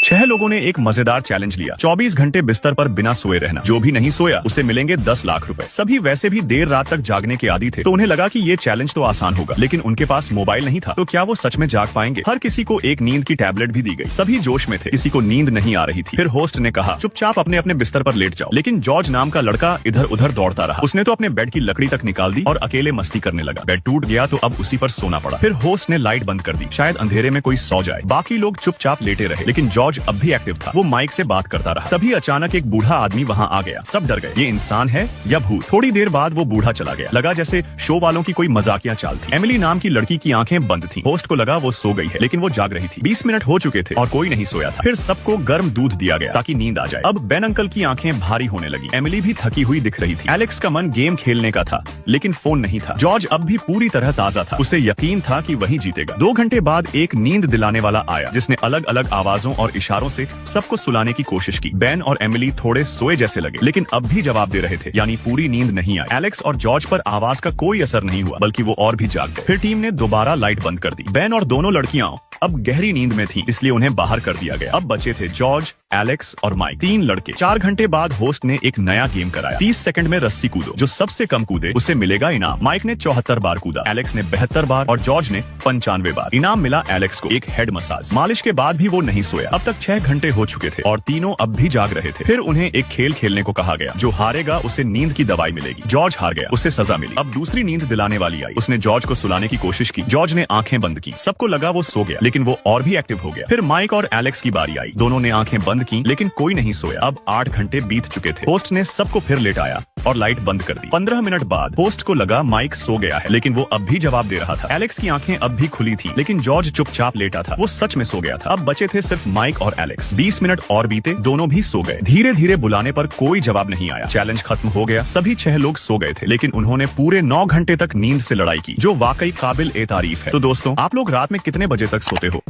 6 लोगों ने एक मजेदार चैलेंज लिया। 24 घंटे बिस्तर पर बिना सोए रहना। जो भी नहीं सोया उसे मिलेंगे 10 लाख रुपए। सभी वैसे भी देर रात तक जागने के आदी थे, तो उन्हें लगा कि ये चैलेंज तो आसान होगा, लेकिन उनके पास मोबाइल नहीं था, तो क्या वो सच में जाग पाएंगे? हर किसी को एक नींद की टैबलेट भी दी गई। सभी जोश में थे, किसी को नींद नहीं आ रही थी। फिर होस्ट ने कहा, चुपचाप अपने अपने बिस्तर पर लेट जाओ। लेकिन जॉर्ज नाम का लड़का इधर उधर दौड़ता रहा। उसने तो अपने बेड की लकड़ी तक निकाल दी और अकेले मस्ती करने लगा। बेड टूट गया तो अब उसी पर सोना पड़ा। फिर होस्ट ने लाइट बंद कर दी, शायद अंधेरे में कोई सो जाए। बाकी लोग चुपचाप लेटे रहे, लेकिन जॉर्ज अब भी एक्टिव था। वो माइक से बात करता रहा। तभी अचानक एक बूढ़ा आदमी वहाँ आ गया। सब डर गए, ये इंसान है या भूत? थोड़ी देर बाद वो बूढ़ा चला गया। लगा जैसे शो वालों की कोई मजाकिया चाल थी। एमिली नाम की लड़की की आंखें बंद थीं। होस्ट को लगा वो सो गई है, लेकिन वो जाग रही थी। 20 मिनट हो चुके थे और कोई नहीं सोया था। फिर सबको गर्म दूध दिया गया ताकि नींद आ जाए। अब बेन अंकल की आंखें भारी होने लगी। एमिली भी थकी हुई दिख रही थी। एलेक्स का मन गेम खेलने का था, लेकिन फोन नहीं था। जॉर्ज अब भी पूरी तरह ताजा था। उसे यकीन था कि वही जीतेगा। 2 घंटे बाद एक नींद दिलाने वाला आया, जिसने अलग अलग आवाजों और इशारों से सबको सुलाने की कोशिश की। बेन और एमिली थोड़े सोए जैसे लगे, लेकिन अब भी जवाब दे रहे थे, यानी पूरी नींद नहीं आई। एलेक्स और जॉर्ज पर आवाज का कोई असर नहीं हुआ, बल्कि वो और भी जाग गए। फिर टीम ने दोबारा लाइट बंद कर दी। बेन और दोनों लड़कियां अब गहरी नींद में थीं, इसलिए उन्हें बाहर कर दिया गया। अब बचे थे जॉर्ज, एलेक्स और माइक, 3 लड़के। 4 घंटे बाद होस्ट ने एक नया गेम कराया। 30 सेकंड में रस्सी कूदो। जो सबसे कम कूदे उसे मिलेगा इनाम। माइक ने 74 बार कूदा, एलेक्स ने 72 बार और जॉर्ज ने 95 बार। इनाम मिला एलेक्स को एक हेड मसाज। मालिश के बाद भी वो नहीं सोया। अब तक 6 घंटे हो चुके थे और तीनों अब भी जाग रहे थे। फिर उन्हें एक खेल खेलने को कहा गया। जो हारेगा उसे नींद की दवाई मिलेगी। जॉर्ज हार गया, उसे सजा मिली। अब दूसरी नींद दिलाने वाली आई। उसने जॉर्ज को सुलाने की कोशिश की। जॉर्ज ने आंखें बंद की। सबको लगा वो सो गया, लेकिन वो और भी एक्टिव हो गया। फिर माइक और एलेक्स की बारी आई। दोनों ने आंखें बंद की, लेकिन कोई नहीं सोया। अब 8 घंटे बीत चुके थे। होस्ट ने सबको फिर लेटाया और लाइट बंद कर दी। 15 मिनट बाद होस्ट को लगा माइक सो गया है, लेकिन वो अब भी जवाब दे रहा था। एलेक्स की आंखें अब भी खुली थी, लेकिन जॉर्ज चुपचाप लेटा था। वो सच में सो गया था। अब बचे थे सिर्फ माइक और एलेक्स। 20 मिनट और बीते, दोनों भी सो गए। धीरे धीरे बुलाने पर कोई जवाब नहीं आया। चैलेंज खत्म हो गया। सभी 6 लोग सो गए थे, लेकिन उन्होंने पूरे 9 घंटे तक नींद से लड़ाई की, जो वाकई काबिल ए तारीफ है। तो दोस्तों, आप लोग रात में कितने बजे तक सोते हो?